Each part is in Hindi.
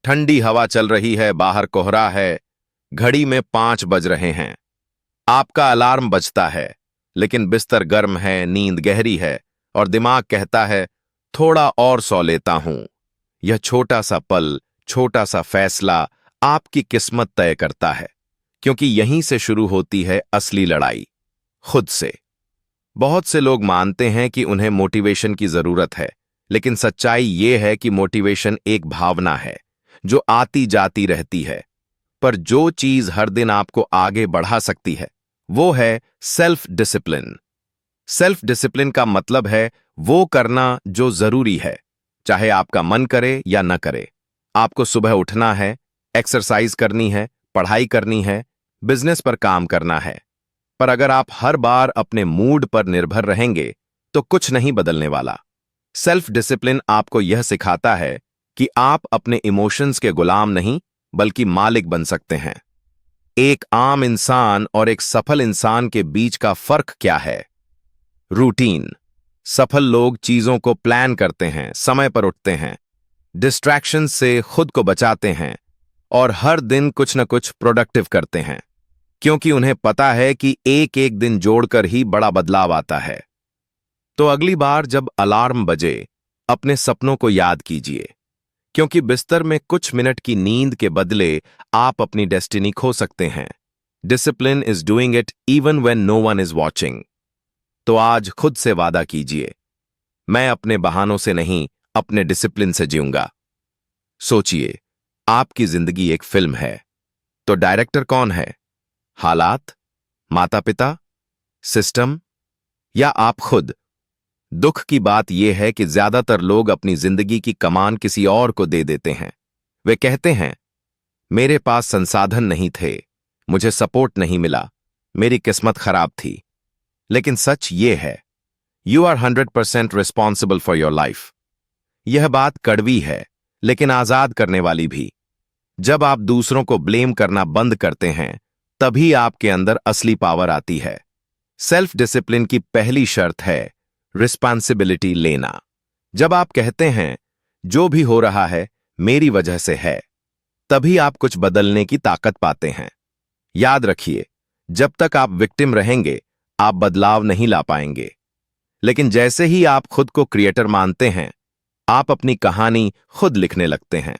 ठंडी हवा चल रही है, बाहर कोहरा है, घड़ी में 5 बज रहे हैं। आपका अलार्म बजता है, लेकिन बिस्तर गर्म है, नींद गहरी है और दिमाग कहता है थोड़ा और सो लेता हूं। यह छोटा सा पल, छोटा सा फैसला आपकी किस्मत तय करता है, क्योंकि यहीं से शुरू होती है असली लड़ाई, खुद से। बहुत से लोग मानते हैं कि उन्हें मोटिवेशन की जरूरत है, लेकिन सच्चाई ये है कि मोटिवेशन एक भावना है जो आती जाती रहती है। पर जो चीज हर दिन आपको आगे बढ़ा सकती है, वो है सेल्फ डिसिप्लिन। सेल्फ डिसिप्लिन का मतलब है वो करना जो जरूरी है, चाहे आपका मन करे या न करे। आपको सुबह उठना है, एक्सरसाइज करनी है, पढ़ाई करनी है, बिजनेस पर काम करना है। पर अगर आप हर बार अपने मूड पर निर्भर रहेंगे, तो कुछ नहीं बदलने वाला। सेल्फ डिसिप्लिन आपको यह सिखाता है कि आप अपने इमोशंस के गुलाम नहीं, बल्कि मालिक बन सकते हैं। एक आम इंसान और एक सफल इंसान के बीच का फर्क क्या है? रूटीन। सफल लोग चीजों को प्लान करते हैं, समय पर उठते हैं, डिस्ट्रैक्शन से खुद को बचाते हैं और हर दिन कुछ न कुछ प्रोडक्टिव करते हैं, क्योंकि उन्हें पता है कि एक एक दिन जोड़कर ही बड़ा बदलाव आता है। तो अगली बार जब अलार्म बजे, अपने सपनों को याद कीजिए, क्योंकि बिस्तर में कुछ मिनट की नींद के बदले आप अपनी डेस्टिनी खो सकते हैं। Discipline is doing it even when no one is watching. तो आज खुद से वादा कीजिए, मैं अपने बहानों से नहीं, अपने डिसिप्लिन से जीऊंगा। सोचिए, आपकी जिंदगी एक फिल्म है, तो डायरेक्टर कौन है? हालात, माता पिता, सिस्टम या आप खुद? दुख की बात यह है कि ज्यादातर लोग अपनी जिंदगी की कमान किसी और को दे देते हैं। वे कहते हैं, मेरे पास संसाधन नहीं थे, मुझे सपोर्ट नहीं मिला, मेरी किस्मत खराब थी। लेकिन सच ये है, you are 100% responsible for your life. यह बात कड़वी है, लेकिन आजाद करने वाली भी। जब आप दूसरों को ब्लेम करना बंद करते हैं, तभी आपके अंदर असली पावर आती है। सेल्फ डिसिप्लिन की पहली शर्त है रिस्पॉन्सिबिलिटी लेना। जब आप कहते हैं, जो भी हो रहा है मेरी वजह से है, तभी आप कुछ बदलने की ताकत पाते हैं। याद रखिए, जब तक आप विक्टिम रहेंगे, आप बदलाव नहीं ला पाएंगे। लेकिन जैसे ही आप खुद को क्रिएटर मानते हैं, आप अपनी कहानी खुद लिखने लगते हैं।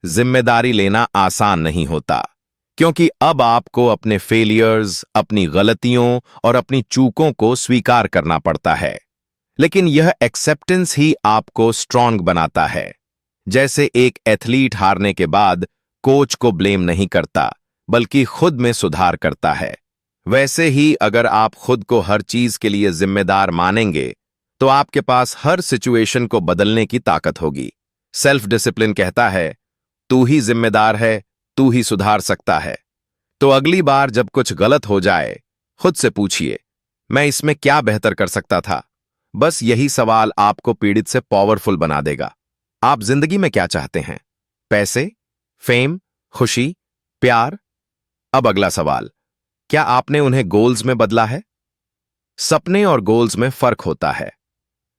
जिम्मेदारी लेना आसान नहीं होता, क्योंकि अब आपको अपने फेलियर्स, अपनी गलतियों और अपनी चूकों को स्वीकार करना पड़ता है। लेकिन यह एक्सेप्टेंस ही आपको स्ट्रांग बनाता है। जैसे एक एथलीट हारने के बाद कोच को ब्लेम नहीं करता, बल्कि खुद में सुधार करता है, वैसे ही अगर आप खुद को हर चीज के लिए जिम्मेदार मानेंगे, तो आपके पास हर सिचुएशन को बदलने की ताकत होगी। सेल्फ डिसिप्लिन कहता है, तू ही जिम्मेदार है, तू ही सुधार सकता है। तो अगली बार जब कुछ गलत हो जाए, खुद से पूछिए, मैं इसमें क्या बेहतर कर सकता था? बस यही सवाल आपको पीड़ित से पावरफुल बना देगा। आप जिंदगी में क्या चाहते हैं? पैसे, फेम, खुशी, प्यार? अब अगला सवाल, क्या आपने उन्हें गोल्स में बदला है? सपने और गोल्स में फर्क होता है।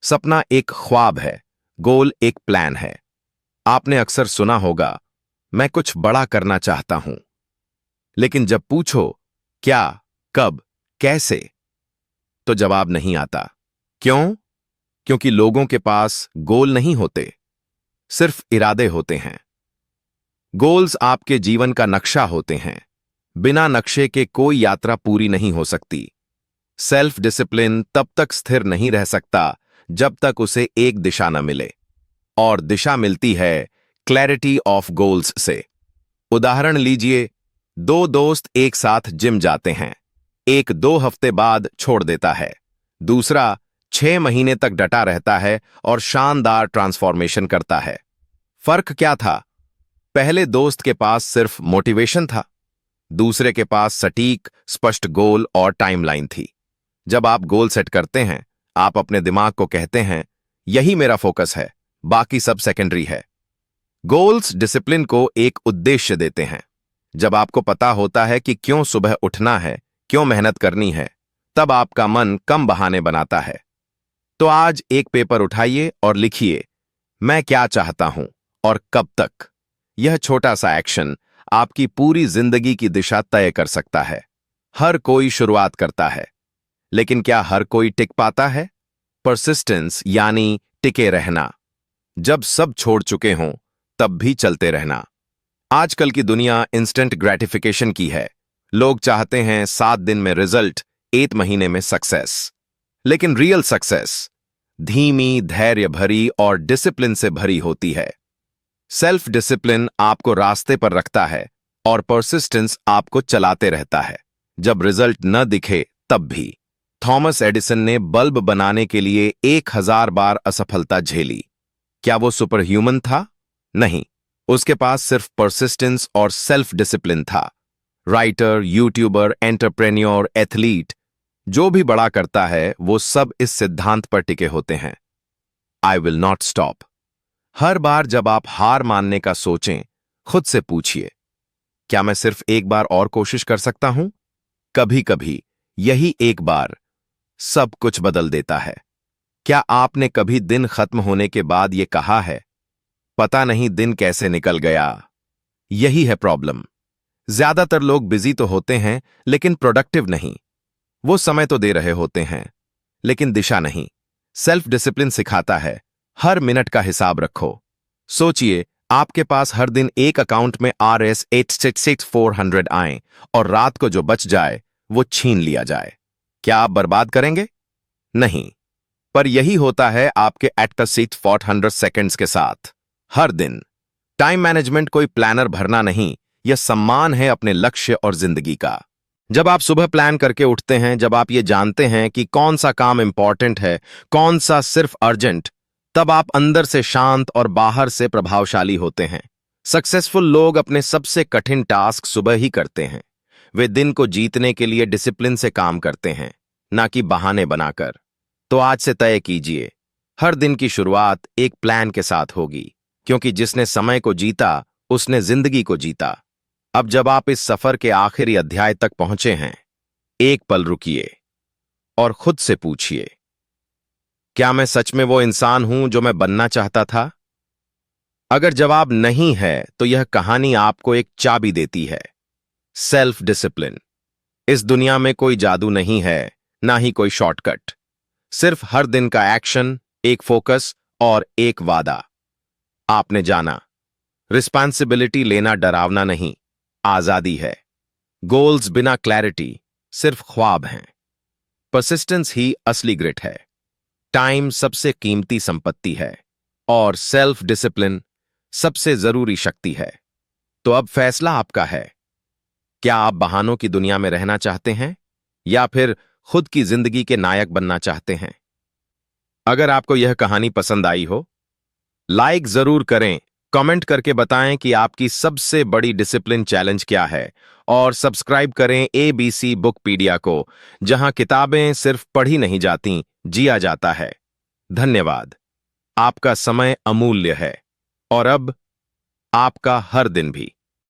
सपना एक ख्वाब है, गोल एक प्लान है। आपने अक्सर सुना होगा, मैं कुछ बड़ा करना चाहता हूं। लेकिन जब पूछो क्या, कब, कैसे, तो जवाब नहीं आता। क्यों? क्योंकि लोगों के पास गोल नहीं होते, सिर्फ इरादे होते हैं। गोल्स आपके जीवन का नक्शा होते हैं। बिना नक्शे के कोई यात्रा पूरी नहीं हो सकती। सेल्फ डिसिप्लिन तब तक स्थिर नहीं रह सकता जब तक उसे एक दिशा न मिले, और दिशा मिलती है क्लैरिटी ऑफ गोल्स से। उदाहरण लीजिए, दो दोस्त एक साथ जिम जाते हैं। एक 2 हफ्ते बाद छोड़ देता है, दूसरा 6 महीने तक डटा रहता है और शानदार ट्रांसफॉर्मेशन करता है। फर्क क्या था? पहले दोस्त के पास सिर्फ मोटिवेशन था, दूसरे के पास सटीक, स्पष्ट गोल और टाइमलाइन थी। जब आप गोल सेट करते हैं, आप अपने दिमाग को कहते हैं, यही मेरा फोकस है, बाकी सब सेकेंडरी है। गोल्स डिसिप्लिन को एक उद्देश्य देते हैं। जब आपको पता होता है कि क्यों सुबह उठना है, क्यों मेहनत करनी है, तब आपका मन कम बहाने बनाता है। तो आज एक पेपर उठाइए और लिखिए, मैं क्या चाहता हूं और कब तक। यह छोटा सा एक्शन आपकी पूरी जिंदगी की दिशा तय कर सकता है। हर कोई शुरुआत करता है, लेकिन क्या हर कोई टिक पाता है? परसिस्टेंस यानी टिके रहना। जब सब छोड़ चुके हों, तब भी चलते रहना। आजकल की दुनिया इंस्टेंट ग्रेटिफिकेशन की है। लोग चाहते हैं 7 दिन में रिजल्ट, 1 महीने में सक्सेस। लेकिन रियल सक्सेस धीमी, धैर्य भरी और डिसिप्लिन से भरी होती है। सेल्फ डिसिप्लिन आपको रास्ते पर रखता है और परसिस्टेंस आपको चलाते रहता है, जब रिजल्ट न दिखे तब भी। थॉमस एडिसन ने बल्ब बनाने के लिए 1000 बार असफलता झेली। क्या वो सुपर ह्यूमन था? नहीं, उसके पास सिर्फ परसिस्टेंस और सेल्फ डिसिप्लिन था। राइटर, यूट्यूबर, एंटरप्रेन्योर, एथलीट, जो भी बड़ा करता है वो सब इस सिद्धांत पर टिके होते हैं, आई विल नॉट स्टॉप। हर बार जब आप हार मानने का सोचें, खुद से पूछिए, क्या मैं सिर्फ एक बार और कोशिश कर सकता हूं? कभी कभी यही एक बार सब कुछ बदल देता है। क्या आपने कभी दिन खत्म होने के बाद यह कहा है, पता नहीं दिन कैसे निकल गया? यही है प्रॉब्लम। ज्यादातर लोग बिजी तो होते हैं, लेकिन प्रोडक्टिव नहीं। वो समय तो दे रहे होते हैं, लेकिन दिशा नहीं। सेल्फ डिसिप्लिन सिखाता है, हर मिनट का हिसाब रखो। सोचिए, आपके पास हर दिन एक अकाउंट में RS 866-400 आए और रात को जो बच जाए वो छीन लिया जाए। क्या आप बर्बाद करेंगे? नहीं। पर यही होता है आपके एट द सीट 400 सेकंड्स के साथ। हर दिन टाइम मैनेजमेंट कोई प्लानर भरना नहीं, यह सम्मान है अपने लक्ष्य और जिंदगी का। जब आप सुबह प्लान करके उठते हैं, जब आप ये जानते हैं कि कौन सा काम इंपॉर्टेंट है, कौन सा सिर्फ अर्जेंट, तब आप अंदर से शांत और बाहर से प्रभावशाली होते हैं। सक्सेसफुल लोग अपने सबसे कठिन टास्क सुबह ही करते हैं। वे दिन को जीतने के लिए डिसिप्लिन से काम करते हैं, ना कि बहाने बनाकर। तो आज से तय कीजिए, हर दिन की शुरुआत एक प्लान के साथ होगी, क्योंकि जिसने समय को जीता उसने जिंदगी को जीता। अब जब आप इस सफर के आखिरी अध्याय तक पहुंचे हैं, एक पल रुकिए और खुद से पूछिए, क्या मैं सच में वो इंसान हूं जो मैं बनना चाहता था? अगर जवाब नहीं है, तो यह कहानी आपको एक चाबी देती है, सेल्फ डिसिप्लिन। इस दुनिया में कोई जादू नहीं है, ना ही कोई शॉर्टकट। सिर्फ हर दिन का एक्शन, एक फोकस और एक वादा। आपने जाना, रिस्पॉन्सिबिलिटी लेना डरावना नहीं, आजादी है। गोल्स बिना क्लैरिटी सिर्फ ख्वाब हैं। परसिस्टेंस ही असली ग्रिट है। टाइम सबसे कीमती संपत्ति है और सेल्फ डिसिप्लिन सबसे जरूरी शक्ति है। तो अब फैसला आपका है। क्या आप बहानों की दुनिया में रहना चाहते हैं या फिर खुद की जिंदगी के नायक बनना चाहते हैं? अगर आपको यह कहानी पसंद आई हो, लाइक जरूर करें, कमेंट करके बताएं कि आपकी सबसे बड़ी डिसिप्लिन चैलेंज क्या है, और सब्सक्राइब करें ABC बुकपीडिया को, जहां किताबें सिर्फ पढ़ी नहीं जाती, जिया जाता है। धन्यवाद। आपका समय अमूल्य है और अब आपका हर दिन भी।